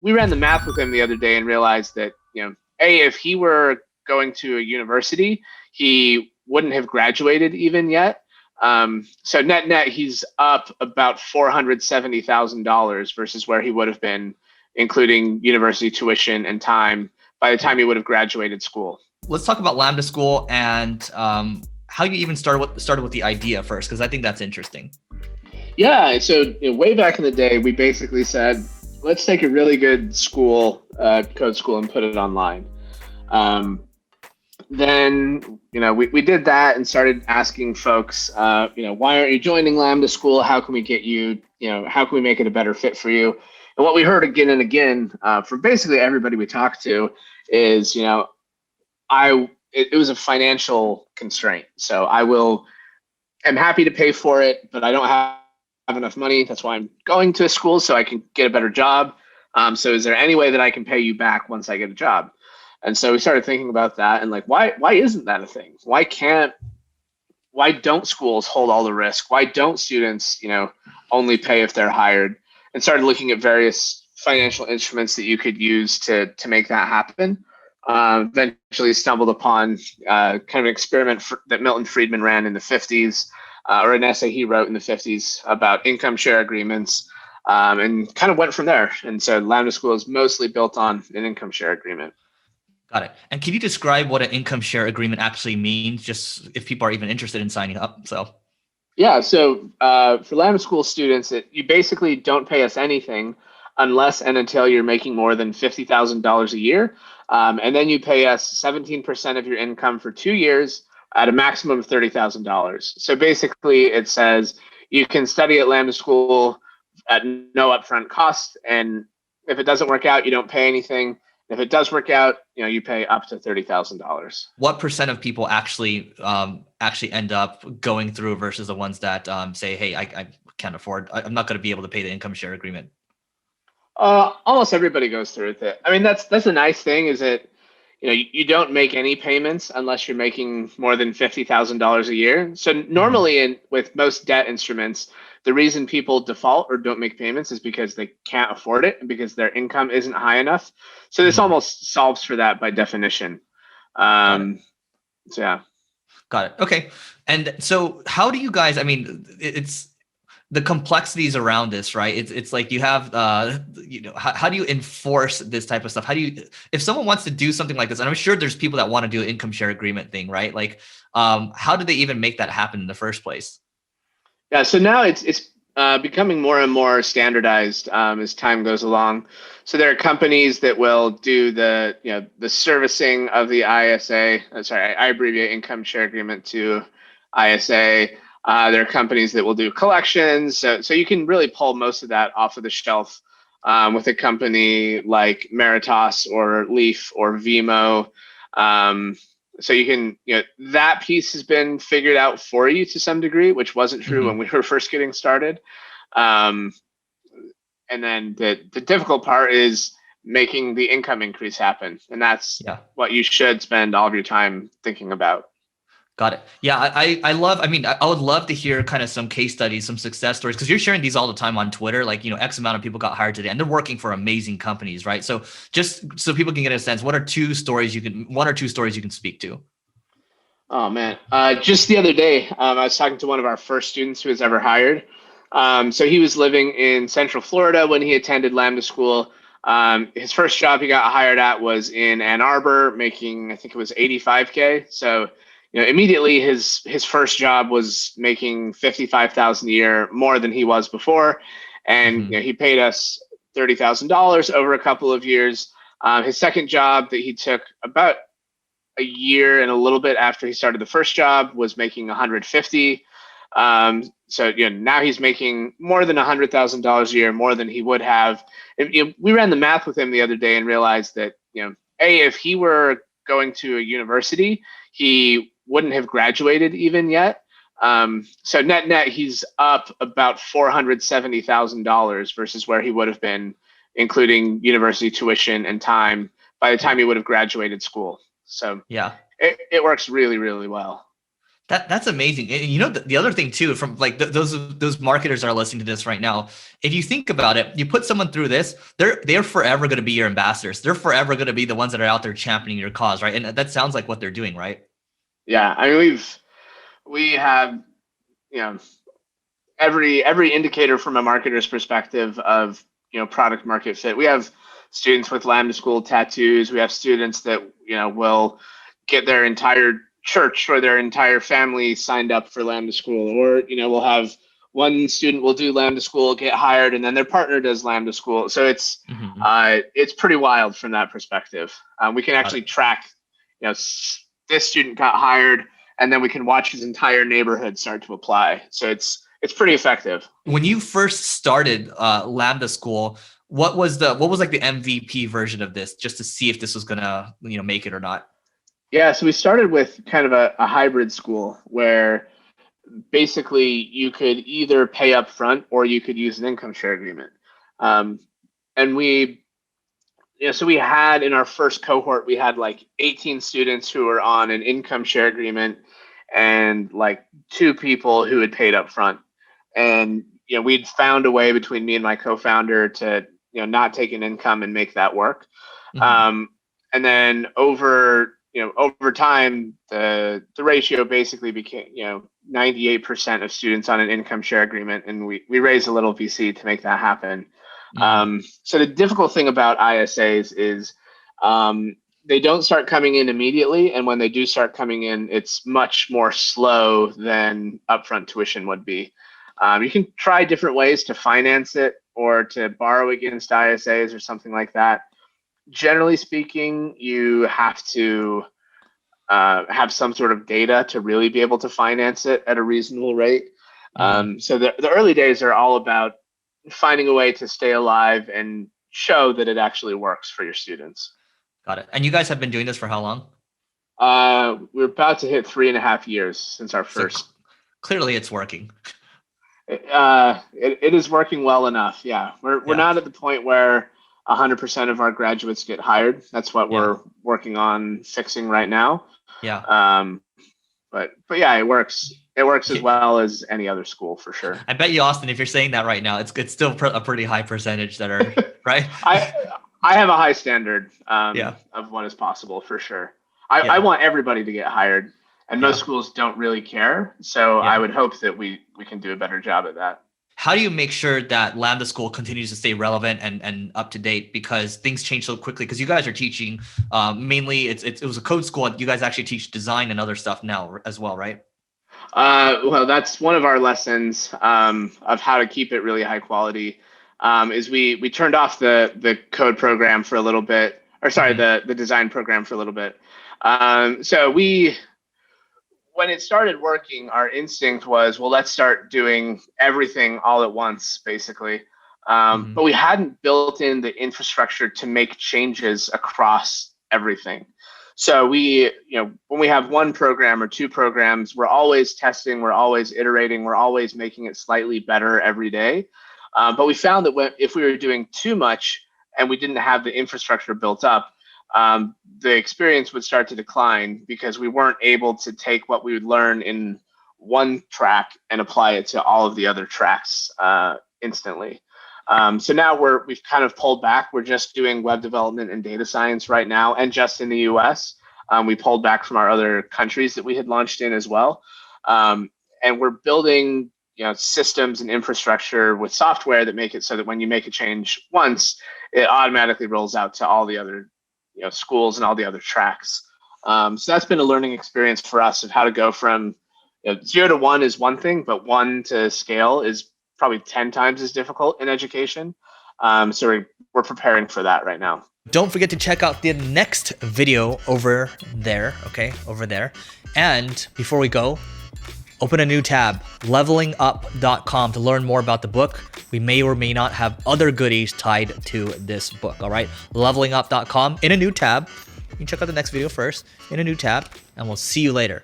we ran the math with him the other day and realized that, if he were going to a university, he wouldn't have graduated even yet. So net, he's up about $470,000 versus where he would have been, including university tuition and time, by the time he would have graduated school. Let's talk about Lambda School and how you even started with the idea first, because I think that's interesting. Yeah, so way back in the day, we basically said, let's take a really good school, code school, and put it online. Then we did that and started asking folks, why aren't you joining Lambda School? How can we get you? How can we make it a better fit for you? And what we heard again and again from basically everybody we talked to is, it was a financial constraint. So I'm happy to pay for it, but I don't have enough money. That's why I'm going to a school so I can get a better job. So is there any way that I can pay you back once I get a job? And so we started thinking about that and why isn't that a thing? Why don't schools hold all the risk? Why don't students, only pay if they're hired? And started looking at various financial instruments that you could use to make that happen. Eventually stumbled upon kind of an experiment that Milton Friedman ran in the 50s, or an essay he wrote in the 50s about income share agreements, and kind of went from there. And so Lambda School is mostly built on an income share agreement. Got it. And can you describe what an income share agreement actually means, just if people are even interested in signing up? Yeah, so for Lambda School students, you basically don't pay us anything unless and until you're making more than $50,000 a year. And then you pay us 17% of your income for 2 years at a maximum of $30,000. So basically it says you can study at Lambda School at no upfront cost. And if it doesn't work out, you don't pay anything. If it does work out, you pay up to $30,000. What percent of people actually end up going through versus the ones that say, hey, I can't afford, I'm not going to be able to pay the income share agreement? Almost everybody goes through with it. I mean, that's a nice thing is that, you don't make any payments unless you're making more than $50,000 a year. So normally with most debt instruments, the reason people default or don't make payments is because they can't afford it and because their income isn't high enough. So this almost solves for that by definition. So yeah. Got it. Okay. And so how do you guys, I mean, it's the complexities around this, right? It's like you have, how do you enforce this type of stuff? If someone wants to do something like this, and I'm sure there's people that want to do an income share agreement thing, right? How do they even make that happen in the first place? Yeah, so now it's becoming more and more standardized as time goes along. So there are companies that will do the servicing of the ISA. I abbreviate income share agreement to ISA. There are companies that will do collections. So you can really pull most of that off of the shelf with a company like Meritas or Leaf or Vimo. So you can, that piece has been figured out for you to some degree, which wasn't true when we were first getting started. And then the difficult part is making the income increase happen. And that's what you should spend all of your time thinking about. Got it. Yeah, I would love to hear kind of some case studies, some success stories, because you're sharing these all the time on Twitter, X amount of people got hired today and they're working for amazing companies, right? So just so people can get a sense, one or two stories you can speak to? Oh man. Just the other day, I was talking to one of our first students who was ever hired. So he was living in Central Florida when he attended Lambda School. His first job he got hired at was in Ann Arbor, making, I think it was $85K. So immediately his first job was making $55,000 a year, more than he was before, and he paid us $30,000 over a couple of years. His second job that he took about a year and a little bit after he started the first job was making $150. So now he's making more than $100,000 a year, more than he would have. And, we ran the math with him the other day and realized that if he were going to a university, he wouldn't have graduated even yet. So net, he's up about $470,000 versus where he would have been, including university tuition and time, by the time he would have graduated school. So yeah, it works really, really well. That's amazing. And you know, the other thing too, from like those marketers that are listening to this right now, if you think about it, you put someone through this, they're forever going to be your ambassadors. They're forever going to be the ones that are out there championing your cause, right? And that sounds like what they're doing, right? Yeah, I mean, we have, you know, every indicator from a marketer's perspective of, product market fit. We have students with Lambda School tattoos. We have students that, will get their entire church or their entire family signed up for Lambda School, or, we'll have one student will do Lambda School, get hired, and then their partner does Lambda School. So it's pretty wild from that perspective. We can actually track, this student got hired, and then we can watch his entire neighborhood start to apply. So it's pretty effective. When you first started Lambda School, what was like the MVP version of this, just to see if this was gonna make it or not? Yeah, so we started with kind of a hybrid school where basically you could either pay up front or you could use an income share agreement. And so we had in our first cohort, we had like 18 students who were on an income share agreement and like 2 people who had paid up front. And, we'd found a way between me and my co-founder to, not take an income and make that work. And then over time, the ratio basically became, 98% of students on an income share agreement, and we raised a little VC to make that happen. So the difficult thing about ISAs is they don't start coming in immediately, and when they do start coming in, it's much more slow than upfront tuition would be. You can try different ways to finance it or to borrow against ISAs or something like that. Generally speaking, you have to have some sort of data to really be able to finance it at a reasonable rate. So the early days are all about finding a way to stay alive and show that it actually works for your students. Got it. And you guys have been doing this for how long? We're about to hit 3.5 years since our first. So clearly it's working. It is working well enough. Yeah, we're not at the point where 100% of our graduates get hired. That's what we're working on fixing right now. Yeah. But yeah, it works. It works as well as any other school for sure. I bet you, Austen, if you're saying that right now, it's still a pretty high percentage that are right. I have a high standard of what is possible for sure. I want everybody to get hired, and most schools don't really care. So I would hope that we can do a better job at that. How do you make sure that Lambda School continues to stay relevant and up to date, because things change so quickly? Because you guys are teaching mainly it was a code school, and you guys actually teach design and other stuff now as well, right? Well, that's one of our lessons of how to keep it really high quality. Is we turned off the code program for a little bit, or sorry, the design program for a little bit. So when it started working, our instinct was, well, let's start doing everything all at once, basically. But we hadn't built in the infrastructure to make changes across everything. So when we have one program or 2 programs, we're always testing, we're always iterating, we're always making it slightly better every day. But we found that if we were doing too much and we didn't have the infrastructure built up, the experience would start to decline because we weren't able to take what we would learn in one track and apply it to all of the other tracks instantly. So now we've kind of pulled back. We're just doing web development and data science right now, and just in the US. We pulled back from our other countries that we had launched in as well. And we're building systems and infrastructure with software that make it so that when you make a change once, it automatically rolls out to all the other schools and all the other tracks. So that's been a learning experience for us of how to go from 0 to 1 is one thing, but 1 to scale is probably 10 times as difficult in education. So we're preparing for that right now. Don't forget to check out the next video over there, over there. And before we go, open a new tab, levelingup.com, to learn more about the book. We may or may not have other goodies tied to this book, all right? Levelingup.com in a new tab. You can check out the next video first in a new tab, and we'll see you later.